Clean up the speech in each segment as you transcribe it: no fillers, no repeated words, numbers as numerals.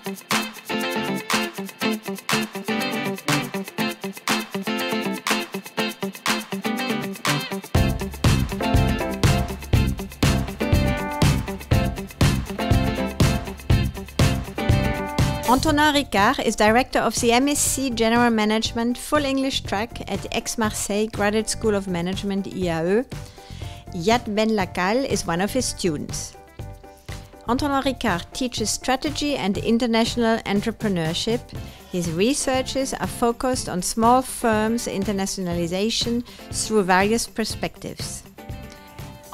Antonin Ricard is director of the MSc General Management Full English track at Aix-Marseille Graduate School of Management IAE. Yad Ben Lakal is one of his students. Antonin Ricard teaches strategy and international entrepreneurship. His researches are focused on small firms' internationalization through various perspectives.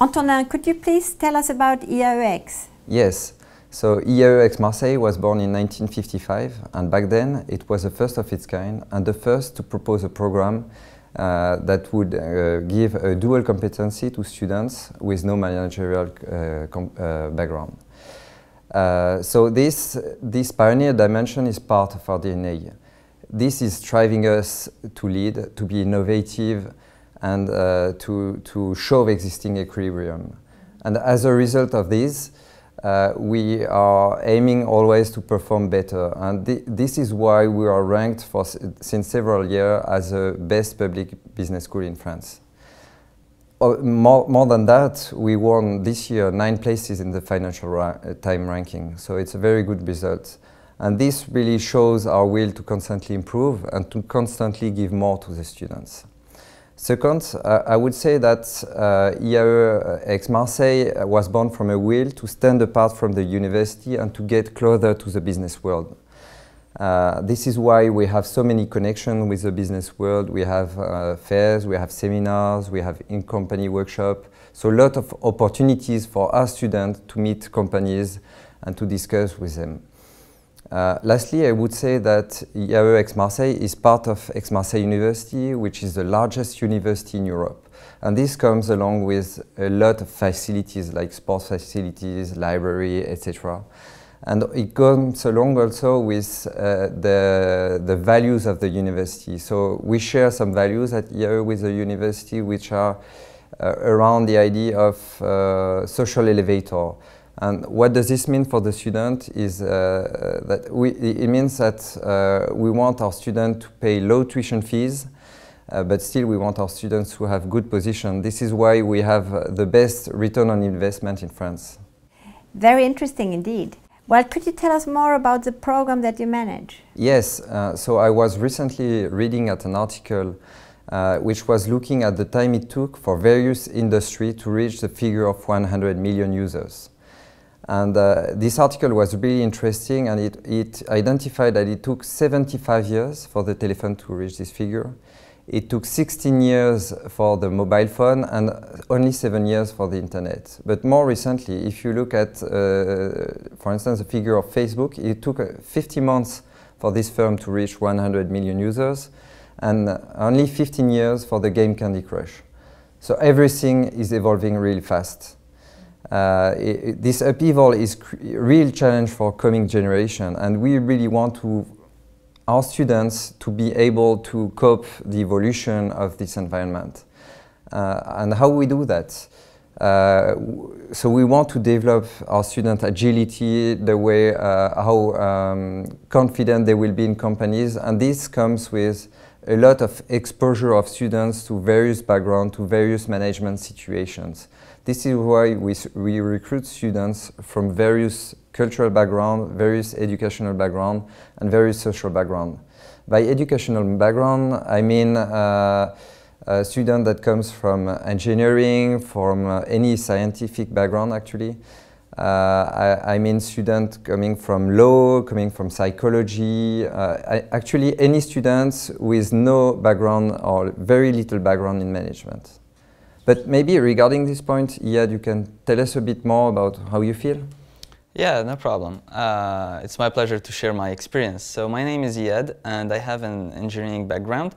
Antonin, could you please tell us about IAE? Yes. So IAE Aix-Marseille was born in 1955, and back then it was the first of its kind and the first to propose a program that would give a dual competency to students with no managerial background. So this pioneer dimension is part of our DNA. This is driving us to lead, to be innovative, and to show existing equilibrium. And as a result of this, we are aiming always to perform better, and this is why we are ranked since several years as the best public business school in France. More than that, we won this year 9 places in the Financial Times ranking, so it's a very good result. And this really shows our will to constantly improve and to constantly give more to the students. Second, I would say that IAE Aix-Marseille was born from a will to stand apart from the university and to get closer to the business world. This is why we have so many connections with the business world. We have fairs, we have seminars, we have in-company workshops. So a lot of opportunities for our students to meet companies and to discuss with them. Lastly, I would say that IAE Aix-Marseille is part of Aix-Marseille University, which is the largest university in Europe. And this comes along with a lot of facilities like sports facilities, library, etc. And it comes along also with the values of the university. So we share some values at IAE with the university which are around the idea of social elevator. And what does this mean for the student is that it means that we want our students to pay low tuition fees, but still we want our students who have good position. This is why we have the best return on investment in France. Very interesting indeed. Well, could you tell us more about the program that you manage? Yes, so I was recently reading at an article which was looking at the time it took for various industries to reach the figure of 100 million users. And this article was really interesting, and it identified that it took 75 years for the telephone to reach this figure. It took 16 years for the mobile phone and only 7 years for the internet. But more recently, if you look at, for instance, the figure of Facebook, it took 50 months for this firm to reach 100 million users and only 15 years for the game Candy Crush. So everything is evolving really fast. This upheaval is a real challenge for coming generation, and we really want our students to be able to cope the evolution of this environment. And how we do that? So we want to develop our student agility, the way how confident they will be in companies, and this comes with a lot of exposure of students to various backgrounds, to various management situations. This is why we recruit students from various cultural backgrounds, various educational backgrounds, and various social backgrounds. By educational background, I mean a student that comes from engineering, from any scientific background actually. I mean students coming from law, coming from psychology, actually any students with no background or very little background in management. But maybe regarding this point, Iyad, you can tell us a bit more about how you feel? Yeah, no problem. It's my pleasure to share my experience. So my name is Iyad and I have an engineering background.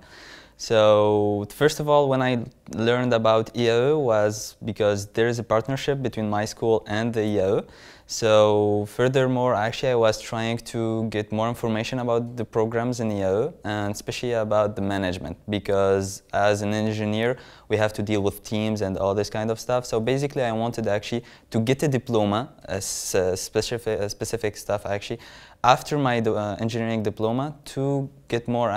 So first of all, when I learned about IAE was because there is a partnership between my school and the IAE. So furthermore, actually I was trying to get more information about the programs in IAE and especially about the management, because as an engineer we have to deal with teams and all this kind of stuff. So basically I wanted actually to get a diploma, specific stuff actually, after my engineering diploma to get more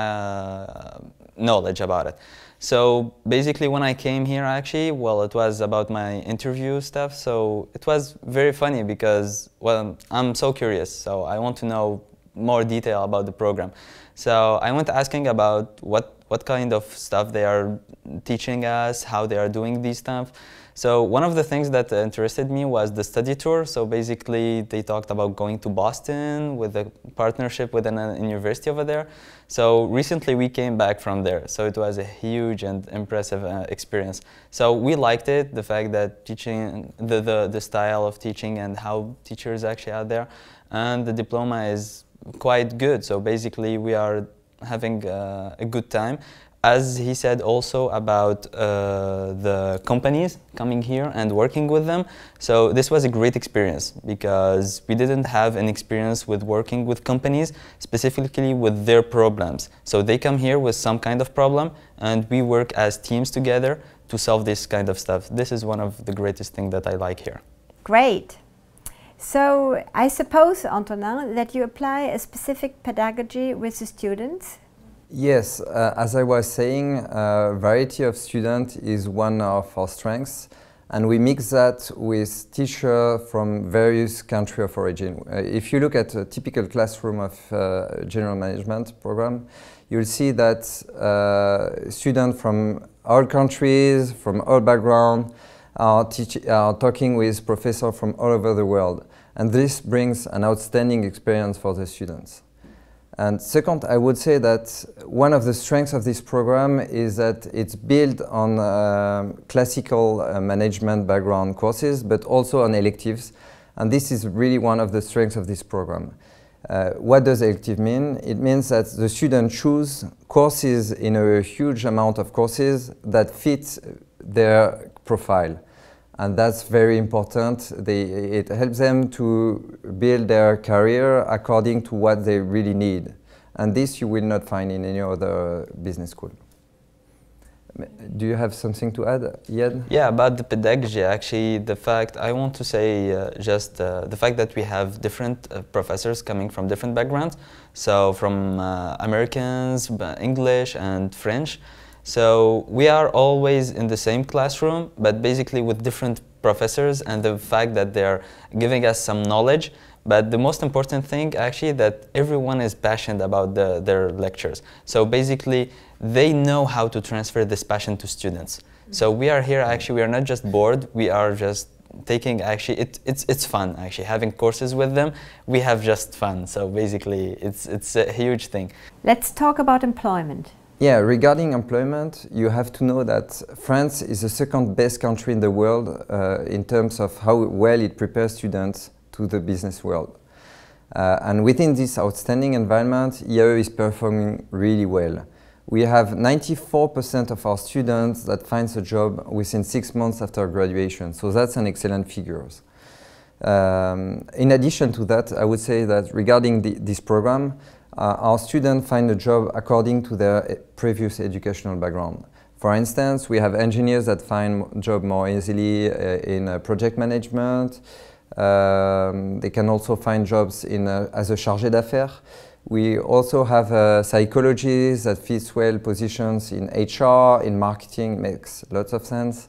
knowledge about it. So basically when I came here actually, well, it was about my interview stuff, so it was very funny because, well, I'm so curious, so I want to know more detail about the program. So I went asking about what kind of stuff they are teaching us, how they are doing these stuff. So one of the things that interested me was the study tour. So basically they talked about going to Boston with a partnership with a university over there. So recently we came back from there. So it was a huge and impressive experience. So we liked it, the fact that teaching, the style of teaching and how teachers actually are there. And the diploma is quite good. So basically we are having a good time. As he said also about the companies coming here and working with them. So this was a great experience because we didn't have an experience with working with companies, specifically with their problems. So they come here with some kind of problem and we work as teams together to solve this kind of stuff. This is one of the greatest things that I like here. Great. So I suppose, Antonin, that you apply a specific pedagogy with the students? Yes, as I was saying, variety of students is one of our strengths, and we mix that with teachers from various countries of origin. If you look at a typical classroom of general management program, you'll see that students from all countries, from all backgrounds, are talking with professors from all over the world, and this brings an outstanding experience for the students. And second, I would say that one of the strengths of this program is that it's built on classical management background courses, but also on electives. And this is really one of the strengths of this program. What does elective mean? It means that the students choose courses in a huge amount of courses that fit their profile. And that's very important. It helps them to build their career according to what they really need. And this you will not find in any other business school. Do you have something to add, Yed? Yeah, about the pedagogy, actually, the fact, I want to say the fact that we have different professors coming from different backgrounds. So from Americans, English and French. So we are always in the same classroom, but basically with different professors, and the fact that they're giving us some knowledge. But the most important thing actually that everyone is passionate about their lectures. So basically they know how to transfer this passion to students. So we are here actually, we are not just bored, we are just taking actually, it's fun actually, having courses with them, we have just fun. So basically it's a huge thing. Let's talk about employment. Yeah, regarding employment, you have to know that France is the second best country in the world in terms of how well it prepares students to the business world. And within this outstanding environment, IAE is performing really well. We have 94% of our students that finds a job within 6 months after graduation, so that's an excellent figure. In addition to that, I would say that regarding this program, our students find a job according to their previous educational background. For instance, we have engineers that find a job more easily in project management. They can also find jobs as a chargé d'affaires. We also have psychologists that fit well positions in HR, in marketing, makes lots of sense.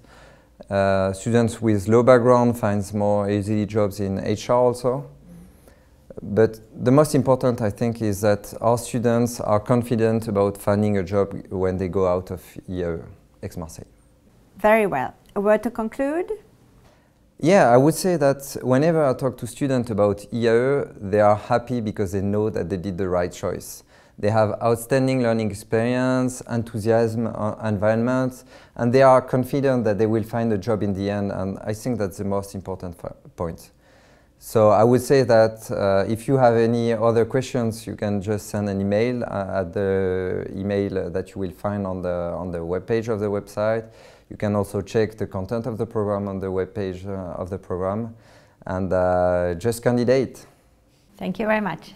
Students with low background finds more easily jobs in HR also. But the most important, I think, is that our students are confident about finding a job when they go out of IAE, Aix-Marseille. Very well. A word to conclude? Yeah, I would say that whenever I talk to students about IAE, they are happy because they know that they did the right choice. They have outstanding learning experience, enthusiasm, environment, and they are confident that they will find a job in the end, and I think that's the most important point. So I would say that if you have any other questions, you can just send an email at the email that you will find on the webpage of the website. You can also check the content of the program on the webpage of the program, and just candidate. Thank you very much.